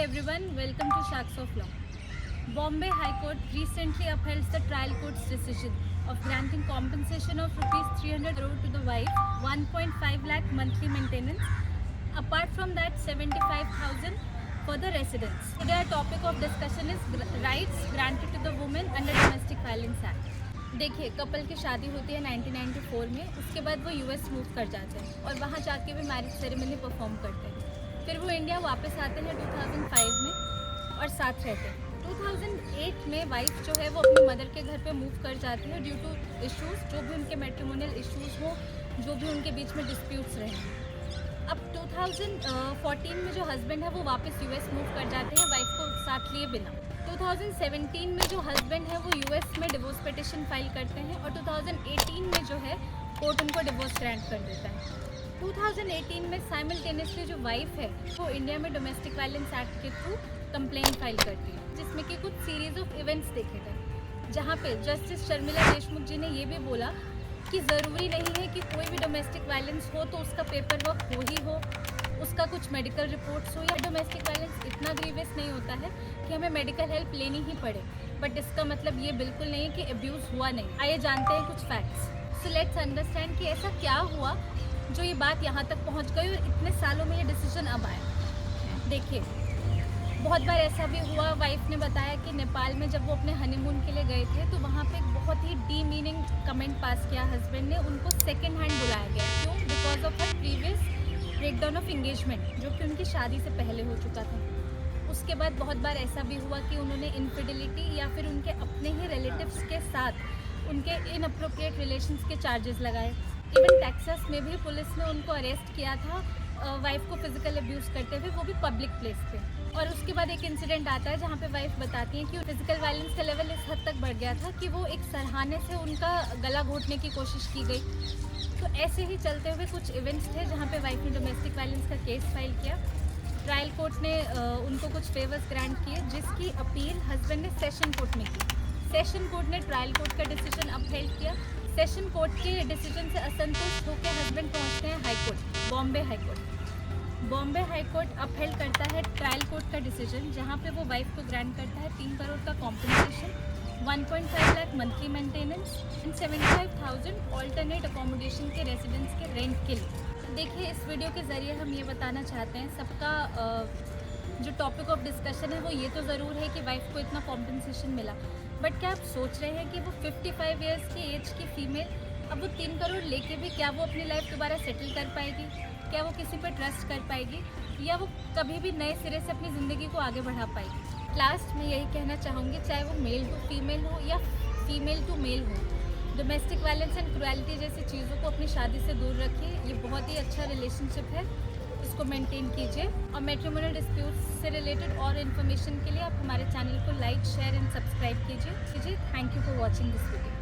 everyone, welcome to Sharks of Law. Bombay High Court recently upheld the trial court's decision of granting compensation of rupees 300 crore to the wife, 1.5 lakh monthly maintenance. Apart from that, 75,000 for the residents. Today our topic of discussion is rights granted to the women under Domestic Violence Act. देखिए, couple की शादी होती है 1994 में, उसके बाद वो US move कर जाते हैं और वहाँ जाके भी मैरिज सेरेमनी परफॉर्म करते हैं। फिर वो इंडिया वापस आते हैं 2005 में और साथ रहते हैं। 2008 में वाइफ जो है वो अपनी मदर के घर पे मूव कर जाती है ड्यू टू इश्यूज़, जो भी उनके मैट्रिमोनियल इश्यूज़ हो, जो भी उनके बीच में डिस्प्यूट्स रहे। अब 2014 में जो हस्बैंड है वो वापस यूएस मूव कर जाते हैं वाइफ को साथ लिए बिना। 2017 में जो हस्बैंड है वो यूएस में डिवोर्स पिटिशन फाइल करते हैं और 2018 में जो है कोर्ट उनको डिवोर्स ग्रांट कर देता है। 2018 में साइमल्टेनियसली जो वाइफ है वो इंडिया में डोमेस्टिक वायलेंस एक्ट के थ्रू कंप्लेंट फाइल करती है, जिसमें कि कुछ सीरीज ऑफ इवेंट्स देखे गए, जहाँ पे जस्टिस शर्मिला देशमुख जी ने ये भी बोला कि ज़रूरी नहीं है कि कोई भी डोमेस्टिक वायलेंस हो तो उसका पेपर वर्क हो ही हो, उसका कुछ मेडिकल रिपोर्ट्स हो, या डोमेस्टिक वायलेंस इतना ग्रीवियस नहीं होता है कि हमें मेडिकल हेल्प लेनी ही पड़े। बट इसका मतलब ये बिल्कुल नहीं है कि अब्यूज़ हुआ नहीं। आइए जानते हैं कुछ फैक्ट्स। सो लेट्स अंडरस्टैंड कि ऐसा क्या हुआ जो ये बात यहाँ तक पहुँच गई और इतने सालों में ये डिसीजन अब आया। देखिए, बहुत बार ऐसा भी हुआ, वाइफ ने बताया कि नेपाल में जब वो अपने हनीमून के लिए गए थे तो वहाँ पे एक बहुत ही डीमीनिंग कमेंट पास किया हस्बैंड ने, उनको सेकंड हैंड बुलाया गया। क्यों? Because of her previous breakdown of engagement, जो कि उनकी शादी से पहले हो चुका था। उसके बाद बहुत बार ऐसा भी हुआ कि उन्होंने इनफिडिलिटी या फिर उनके अपने ही रिलेटिव्स के साथ उनके इनअप्रोप्रिएट रिलेशंस के चार्जेस लगाए। इवन टेक्सास में भी पुलिस ने उनको अरेस्ट किया था वाइफ को फिजिकल अब्यूज़ करते हुए, वो भी पब्लिक प्लेस पे। और उसके बाद एक इंसिडेंट आता है जहाँ पे वाइफ बताती है कि फिजिकल वायलेंस का लेवल इस हद तक बढ़ गया था कि वो एक सरहाने से उनका गला घोटने की कोशिश की गई। तो ऐसे ही चलते हुए कुछ इवेंट्स थे जहाँ पे वाइफ ने डोमेस्टिक वायलेंस का केस फाइल किया। ट्रायल कोर्ट ने उनको कुछ फेवर्स ग्रांट किए, जिसकी अपील हस्बैंड ने सेशन कोर्ट में की। सेशन कोर्ट ने ट्रायल कोर्ट का डिसीजन अपहेल्ड किया। सेशन कोर्ट के डिसीजन से असंतुष्ट होकर हस्बैंड पहुंचते हैं high court, Bombay high court. Bombay high court upheld करता है ट्रायल कोर्ट का डिसीजन, जहां पे वो वाइफ को ग्रांट करता है 3 करोड़ का compensation, 1.5 lakh monthly maintenance and 75,000 alternate accommodation के रेसिडेंट्स के रेंट के लिए। देखिए, इस वीडियो के ज़रिए हम ये बताना चाहते हैं, सबका जो टॉपिक ऑफ डिस्कशन है वो ये तो ज़रूर है कि वाइफ को इतना कॉम्पनसेशन मिला, बट क्या आप सोच रहे हैं कि वो 55 ईयर्स की एज की फीमेल अब वो 3 करोड़ लेके भी क्या वो अपनी लाइफ दोबारा सेटल कर पाएगी? क्या वो किसी पर ट्रस्ट कर पाएगी, या वो कभी भी नए सिरे से अपनी ज़िंदगी को आगे बढ़ा पाएगी? लास्ट में यही कहना चाहूँगी, चाहे वो मेल टू फीमेल हो या फीमेल टू मेल हो, डोमेस्टिक वायलेंस एंड क्रुएल्टी जैसी चीज़ों को अपनी शादी से दूर रखिए। ये बहुत ही अच्छा रिलेशनशिप है, इसको मेंटेन कीजिए। और मैट्रिमोनियल डिस्प्यूट्स से रिलेटेड और इन्फॉर्मेशन के लिए आप हमारे चैनल को लाइक, शेयर एंड सब्सक्राइब कीजिए। Thank you for watching this video.